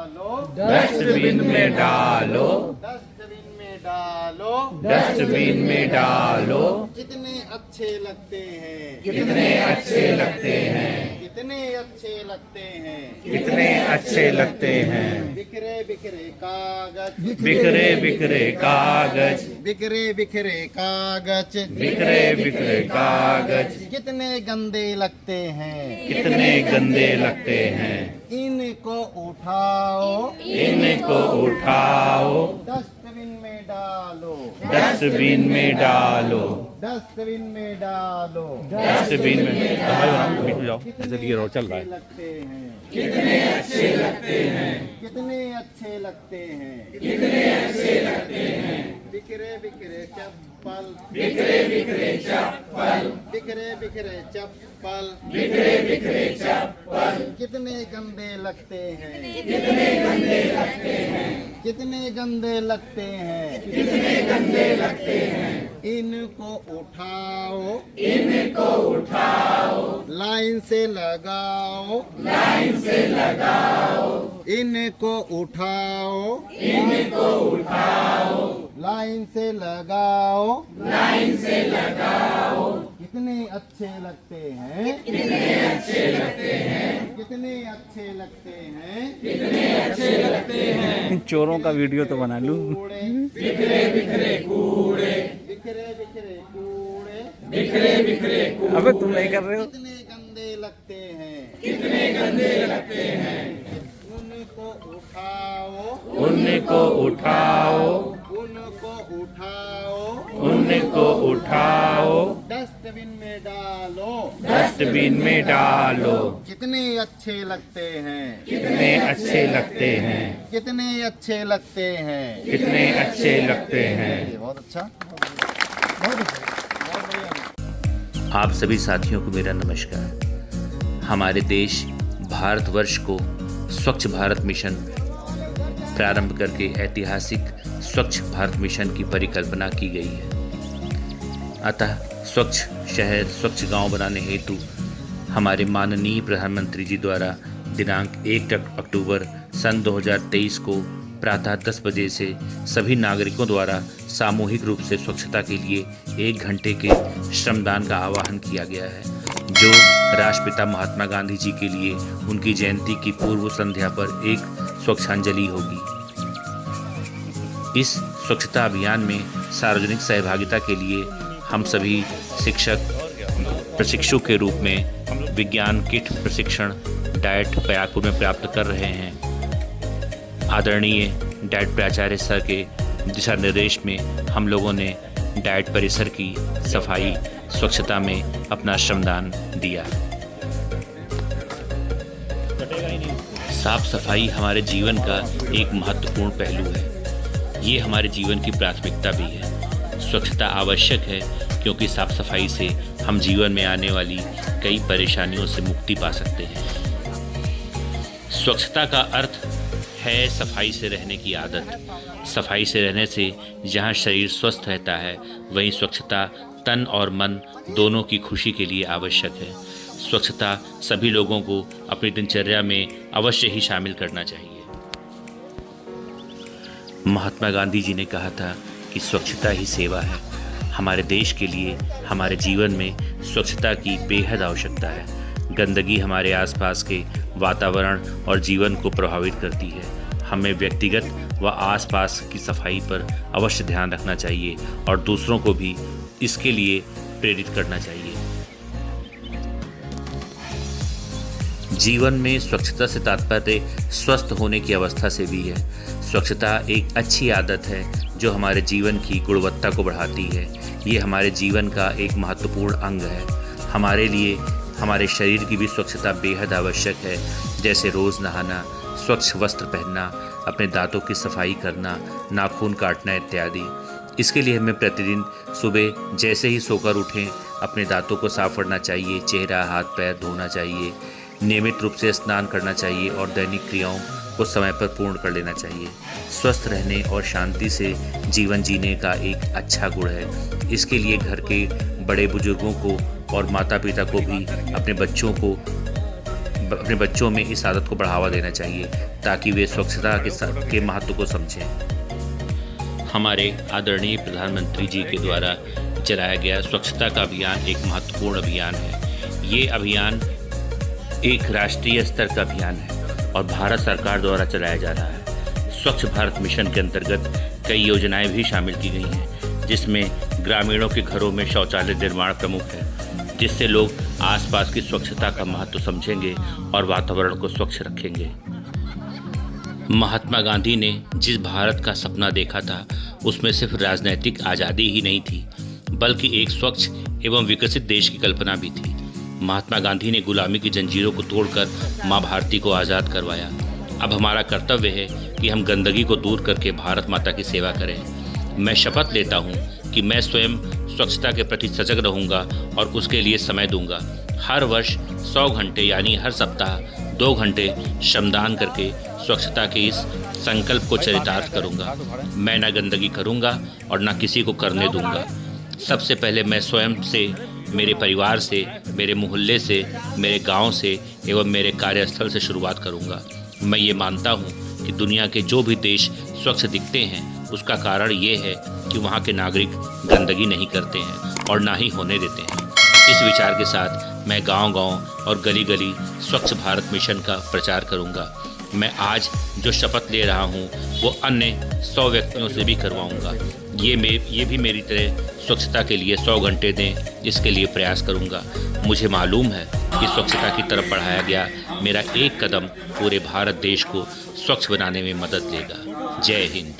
डालो, डस्टबिन में डालो, डस्टबिन में डालो, डस्टबिन में डालो। कितने अच्छे लगते हैं, कितने अच्छे लगते हैं, कितने अच्छे लगते हैं, कितने अच्छे लगते हैं। बिखरे बिखरे कागज, बिखरे बिखरे कागज, बिखरे बिखरे कागज, बिखरे बिखरे कागज, कितने गंदे लगते हैं, कितने गंदे लगते हैं। इनको उठाओ, इनको उठाओ, डस्टबिन में डालो, डस्टबिन में डालो, डस्टबिन में डालो। डस्टबिन में। बीच में जाओ, ऐसे लिए रहो, चल रहा है। लगते हैं, कितने अच्छे लगते हैं, कितने अच्छे लगते हैं, कितने अच्छे लगते हैं। बिखरे बिखरे चप्पल, बिखरे बिखरे चप्पल, बिखरे बिखरे चप्पल, बिखरे बिखरे चप्पल, कितने गंदे लगते हैं, कितने गंदे लगते हैं, कितने गंदे लगते हैं। कितने गंदे लगते हैं। इनको उठाओ, इनको उठाओ, लाइन से लगाओ, लाइन से लगाओ, इनको उठाओ, इनको उठाओ, लाइन से लगाओ, लाइन से लगाओ। कितने अच्छे लगते हैं, कितने अच्छे लगते हैं, कितने अच्छे लगते हैं। कितने अच्छे लगते हैं। चोरों का वीडियो तो बना लूं। कूड़े, बिखरे बिखरे कूड़े, बिखरे बिखरे कूड़े, बिखरे बिखरे कूड़े, अबे तुम नहीं कर रहे हो। कितने गंदे लगते हैं। कितने गंदे लगते हैं। उनको उठाओ, उनको उठाओ, उनको उठाओ, उनको उठाओ, डस्टबिन में डालो। डस्टबिन में डालो। कितने अच्छे लगते हैं, कितने अच्छे लगते हैं, कितने अच्छे लगते हैं। कितने अच्छे लगते हैं। बहुत अच्छा, बहुत अच्छा, बहुत बढ़िया। आप सभी साथियों को मेरा नमस्कार। हमारे देश भारतवर्ष को स्वच्छ भारत मिशन प्रारंभ करके ऐतिहासिक स्वच्छ भारत मिशन की परिकल्पना की गई है। अतः स्वच्छ शहर, स्वच्छ गांव बनाने हेतु हमारे माननीय प्रधानमंत्री जी द्वारा दिनांक 1 अक्टूबर सन 2023 को प्रातः 10 बजे से सभी नागरिकों द्वारा सामूहिक रूप से स्वच्छता के लिए 1 घंटे के श्रमदान का आह्वान किया गया है, जो राष्ट्रपिता महात्मा गांधी जी के लिए उनकी जयंती की पूर्व संध्या पर एक स्वच्छांजलि होगी। इस स्वच्छता अभियान में सार्वजनिक सहभागिता के लिए हम सभी शिक्षक प्रशिक्षु के रूप में विज्ञान किट प्रशिक्षण डाइट बयाकपुर में प्राप्त कर रहे हैं। आदरणीय डाइट प्राचार्य सर के दिशा निर्देश में हम लोगों ने डाइट परिसर की सफाई स्वच्छता में अपना श्रमदान दिया। साफ सफाई हमारे जीवन का एक महत्वपूर्ण पहलू है। ये हमारे जीवन की प्राथमिकता भी है। स्वच्छता आवश्यक है क्योंकि साफ सफाई से हम जीवन में आने वाली कई परेशानियों से मुक्ति पा सकते हैं। स्वच्छता का अर्थ है सफाई से रहने की आदत। सफाई से रहने से जहाँ शरीर स्वस्थ रहता है, वहीं स्वच्छता तन और मन दोनों की खुशी के लिए आवश्यक है। स्वच्छता सभी लोगों को अपनी दिनचर्या में अवश्य ही शामिल करना चाहिए। महात्मा गांधी जी ने कहा था कि स्वच्छता ही सेवा है। हमारे देश के लिए हमारे जीवन में स्वच्छता की बेहद आवश्यकता है। गंदगी हमारे आसपास के वातावरण और जीवन को प्रभावित करती है। हमें व्यक्तिगत व आसपास की सफाई पर अवश्य ध्यान रखना चाहिए और दूसरों को भी इसके लिए प्रेरित करना चाहिए। जीवन में स्वच्छता से तात्पर्य स्वस्थ होने की अवस्था से भी है। स्वच्छता एक अच्छी आदत है जो हमारे जीवन की गुणवत्ता को बढ़ाती है। ये हमारे जीवन का एक महत्वपूर्ण अंग है। हमारे लिए हमारे शरीर की भी स्वच्छता बेहद आवश्यक है, जैसे रोज़ नहाना, स्वच्छ वस्त्र पहनना, अपने दांतों की सफाई करना, नाखून काटना इत्यादि। इसके लिए हमें प्रतिदिन सुबह जैसे ही सोकर उठें अपने दांतों को साफ करना चाहिए, चेहरा हाथ पैर धोना चाहिए, नियमित रूप से स्नान करना चाहिए और दैनिक क्रियाओं को समय पर पूर्ण कर लेना चाहिए। स्वस्थ रहने और शांति से जीवन जीने का एक अच्छा गुण है। इसके लिए घर के बड़े बुजुर्गों को और माता पिता को भी अपने बच्चों को अपने बच्चों में इस आदत को बढ़ावा देना चाहिए ताकि वे स्वच्छता के महत्व को समझें। हमारे आदरणीय प्रधानमंत्री जी के द्वारा चलाया गया स्वच्छता का अभियान एक महत्वपूर्ण अभियान है। ये अभियान एक राष्ट्रीय स्तर का अभियान है और भारत सरकार द्वारा चलाया जा रहा है। स्वच्छ भारत मिशन के अंतर्गत कई योजनाएं भी शामिल की गई हैं, जिसमें ग्रामीणों के घरों में शौचालय निर्माण प्रमुख है, जिससे लोग आसपास की स्वच्छता का महत्व समझेंगे और वातावरण को स्वच्छ रखेंगे। महात्मा गांधी ने जिस भारत का सपना देखा था उसमें सिर्फ राजनीतिक आज़ादी ही नहीं थी, बल्कि एक स्वच्छ एवं विकसित देश की कल्पना भी थी। महात्मा गांधी ने गुलामी की जंजीरों को तोड़कर माँ भारती को आज़ाद करवाया। अब हमारा कर्तव्य है कि हम गंदगी को दूर करके भारत माता की सेवा करें। मैं शपथ लेता हूँ कि मैं स्वयं स्वच्छता के प्रति सजग रहूँगा और उसके लिए समय दूंगा। हर वर्ष 100 घंटे यानी हर सप्ताह 2 घंटे श्रमदान करके स्वच्छता के इस संकल्प को चरितार्थ करूँगा। मैं न गंदगी करूँगा और न किसी को करने दूँगा। सबसे पहले मैं स्वयं से, मेरे परिवार से, मेरे मोहल्ले से, मेरे गांव से एवं मेरे कार्यस्थल से शुरुआत करूंगा। मैं ये मानता हूं कि दुनिया के जो भी देश स्वच्छ दिखते हैं उसका कारण ये है कि वहां के नागरिक गंदगी नहीं करते हैं और ना ही होने देते हैं। इस विचार के साथ मैं गांव-गांव और गली-गली स्वच्छ भारत मिशन का प्रचार करूंगा। मैं आज जो शपथ ले रहा हूं वो अन्य 100 व्यक्तियों से भी करवाऊंगा। ये भी मेरी तरह स्वच्छता के लिए 100 घंटे दें, इसके लिए प्रयास करूंगा। मुझे मालूम है कि स्वच्छता की तरफ बढ़ाया गया मेरा एक कदम पूरे भारत देश को स्वच्छ बनाने में मदद देगा। जय हिंद।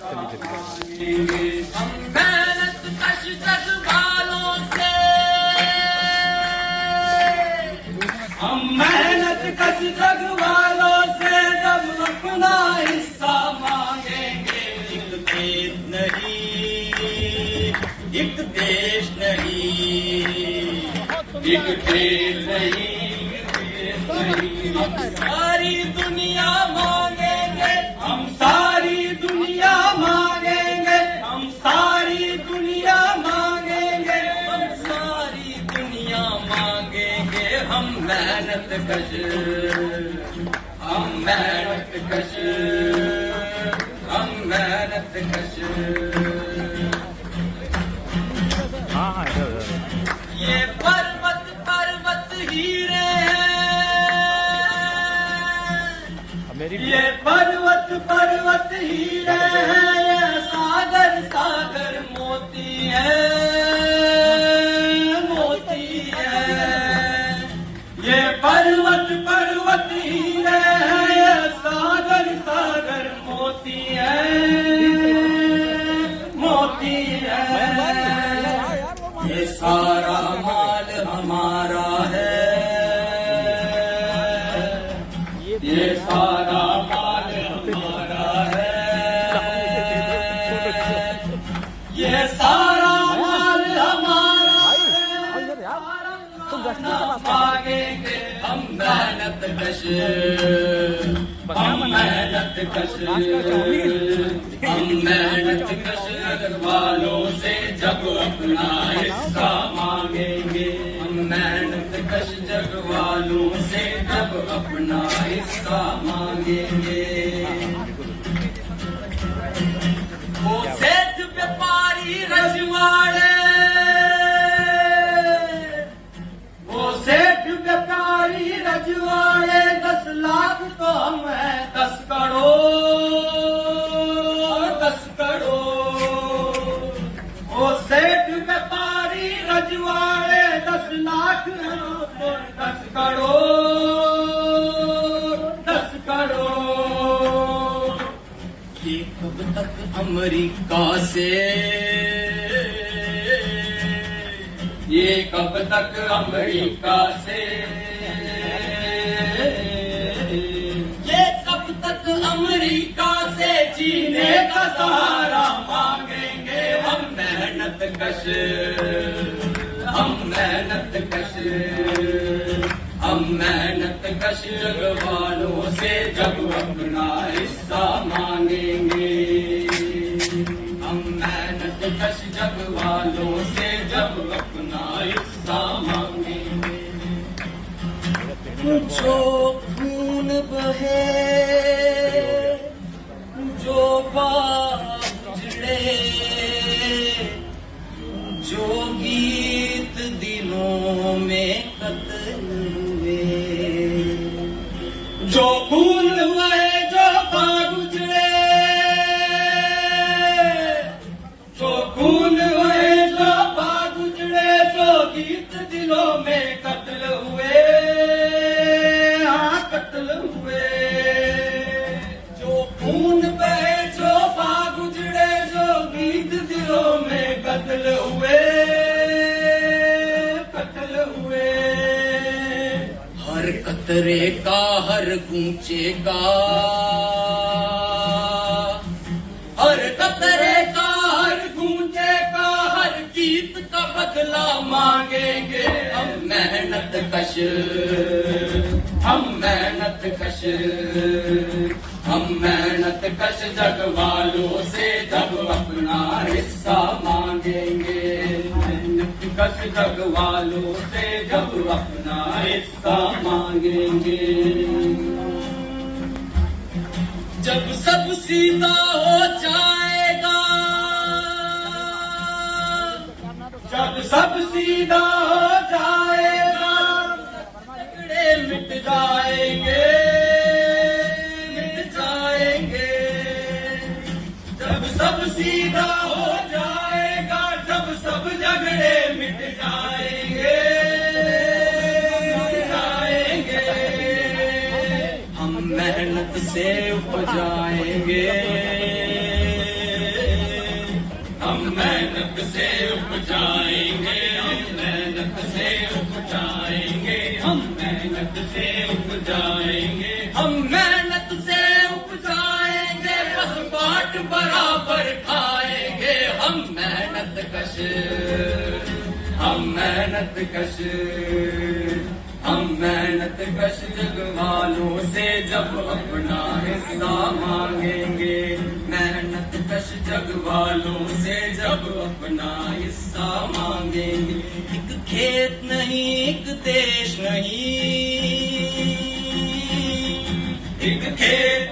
एक देश नहीं, एक देश नहीं, हम सारी दुनिया मांगेंगे, हम सारी दुनिया मांगेंगे, हम सारी दुनिया मांगेंगे, हम सारी दुनिया मांगेंगे। हम मेहनत कश, हम मेहनत कश, हम मेहनत कश। ये पर्वत पर्वत हीरे हैं, ये पर्वत पर्वत हीरे हैं, ये सागर सागर मोती है, मोती है। ये पर्वत पर्वत हीरे हैं, ये सागर सागर मोती है, मोती है। ये सारा माल हमारा है, ये सारा माल हमारा है, ये सारा माल हमारा है। मांगेंगे हम मेहनत कश, हम मेहनत कश, हम मेहनत कश वालों से जब अपना हिस्सा मांगेंगे। हम मेहनत कश जग वालों से जब अपना हिस्सा मांगेंगे। वो सेठ व्यापारी रजवाड़े, वो सेठ व्यापारी रजवाड़े, 10 लाख तो हम हैं 10 करोड़, 10 करोड़। वो सेठ व्यापारी रजवाड़े, 10 लाख 10 करोड़, 10 करोड़। ये कब तक अमेरिका से, ये कब तक अमेरिका से, ये कब तक अमेरिका से जीने का सहारा मांगेंगे। हम मेहनत कश, हम मेहनत कश, हम मेहनत कश जग वालों से जब अपना हिस्सा मांगेंगे। हम मेहनत कश जग वालों से जब अपना हिस्सा मांगेंगे। पूछो बाजड़े जो गीत दिलों में कतल हुए जो फूल हुए जो बाग उजड़े जो फूल हुए जो बाग उजड़े जो गीत दिलों में कत्ल हुए हाँ कत्ल हुए जो खून बहे जो बाग उजड़े जो गीत दिलों में कत्ल हुए कत्ल हुए हर कतरे का हर गूंचे का हर कतरे का हर गूंचे का हर गीत का बदला मांगेंगे हम मेहनत कश हम मेहनत कश हम मेहनत कश जग वालों से जब अपना हिस्सा मांगेंगे मेहनत कश जग वालों से जब अपना हिस्सा मांगेंगे जब सब सीधा हो जाएगा जब सब सीधा हो जाएगा झगड़े मिट जाएंगे जब सब सीधा हो जाएगा जब सब झगड़े मिट जाएंगे हम मेहनत से उपजाएंगे हम मेहनत से उपजाएंगे हम मेहनत से उपजाएंगे हम मेहनत से उपजाएंगे हम मेहनत से उपजाएंगे बस बाट बराबर खाएंगे हम मेहनत कश हम मेहनत कश हम मेहनत कश जग वालों से जब अपना हिस्सा मांगेंगे मेहनत कश जग वालों से जब अपना हिस्सा मांगेंगे एक खेत नहीं एक देश नहीं एक खेत